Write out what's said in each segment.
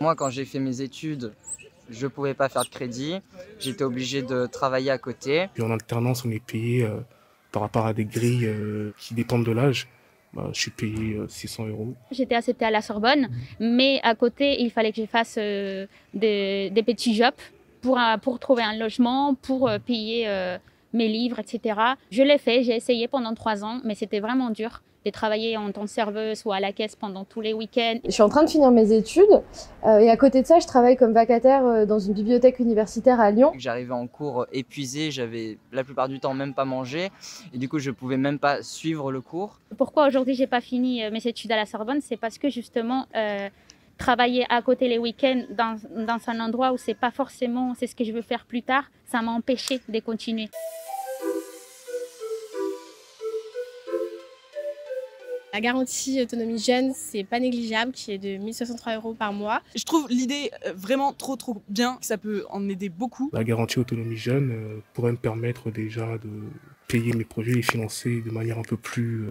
Moi, quand j'ai fait mes études, je ne pouvais pas faire de crédit. J'étais obligé de travailler à côté. Puis en alternance, on est payé par rapport à des grilles qui dépendent de l'âge. Bah, je suis payé 600 €. J'étais acceptée à la Sorbonne, mais à côté, il fallait que je fasse des petits jobs pour trouver un logement, pour payer mes livres, etc. Je l'ai fait, j'ai essayé pendant 3 ans, mais c'était vraiment dur de travailler en tant que serveuse ou à la caisse pendant tous les week-ends. Je suis en train de finir mes études et à côté de ça, je travaille comme vacataire dans une bibliothèque universitaire à Lyon. J'arrivais en cours épuisé, j'avais la plupart du temps même pas mangé et du coup je pouvais même pas suivre le cours. Pourquoi aujourd'hui j'ai pas fini mes études à la Sorbonne? C'est parce que justement travailler à côté les week-ends dans un endroit où c'est pas forcément c'est ce que je veux faire plus tard, ça m'a empêché de continuer. La garantie autonomie jeune, c'est pas négligeable, qui est de 1 063 € par mois. Je trouve l'idée vraiment trop bien, ça peut en aider beaucoup. La garantie autonomie jeune pourrait me permettre déjà de payer mes projets et financer de manière un peu plus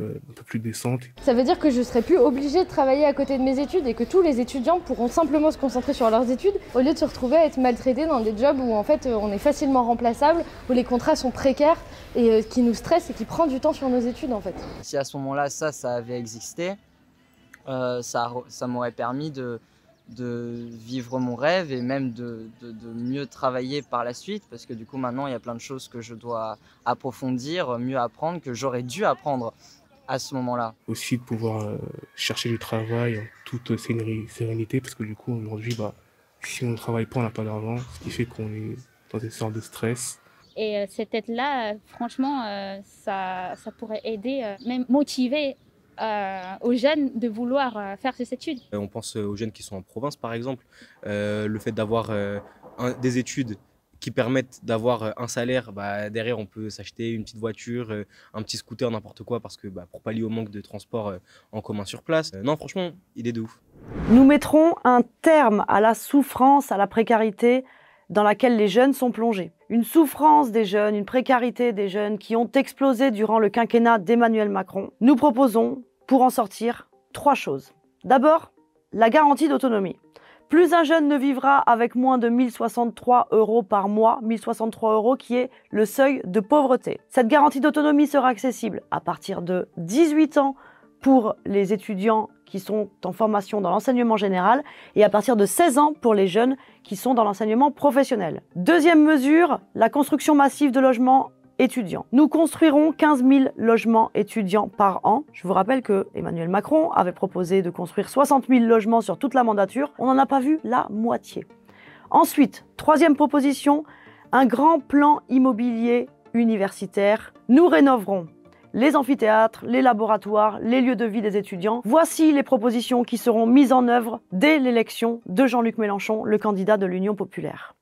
décente. Ça veut dire que je ne serai plus obligée de travailler à côté de mes études et que tous les étudiants pourront simplement se concentrer sur leurs études au lieu de se retrouver à être maltraités dans des jobs où en fait on est facilement remplaçable, où les contrats sont précaires et qui nous stressent et qui prend du temps sur nos études en fait. Si à ce moment-là ça avait existé, ça m'aurait permis de vivre mon rêve et même de mieux travailler par la suite, parce que du coup maintenant il y a plein de choses que je dois approfondir, mieux apprendre, que j'aurais dû apprendre à ce moment-là. Aussi de pouvoir chercher du travail en toute sérénité, parce que du coup aujourd'hui, si on ne travaille pas, on n'a pas d'argent, ce qui fait qu'on est dans une sorte de stress. Et cette aide-là, franchement, ça pourrait aider, même motiver aux jeunes de vouloir faire ces études. On pense aux jeunes qui sont en province par exemple, le fait d'avoir des études qui permettent d'avoir un salaire, derrière on peut s'acheter une petite voiture, un petit scooter, n'importe quoi, parce que pour pallier au manque de transport en commun sur place. Non franchement, idée de ouf. Nous mettrons un terme à la souffrance, à la précarité dans laquelle les jeunes sont plongés. Une souffrance des jeunes, une précarité des jeunes qui ont explosé durant le quinquennat d'Emmanuel Macron. Nous proposons, pour en sortir, 3 choses. D'abord, la garantie d'autonomie. Plus un jeune ne vivra avec moins de 1 063 € par mois, 1 063 € qui est le seuil de pauvreté. Cette garantie d'autonomie sera accessible à partir de 18 ans pour les étudiants qui sont en formation dans l'enseignement général et à partir de 16 ans pour les jeunes qui sont dans l'enseignement professionnel. Deuxième mesure, la construction massive de logements étudiants. Nous construirons 15 000 logements étudiants par an. Je vous rappelle que Emmanuel Macron avait proposé de construire 60 000 logements sur toute la mandature. On n'en a pas vu la moitié. Ensuite, troisième proposition, un grand plan immobilier universitaire. Nous rénoverons les amphithéâtres, les laboratoires, les lieux de vie des étudiants. Voici les propositions qui seront mises en œuvre dès l'élection de Jean-Luc Mélenchon, le candidat de l'Union populaire.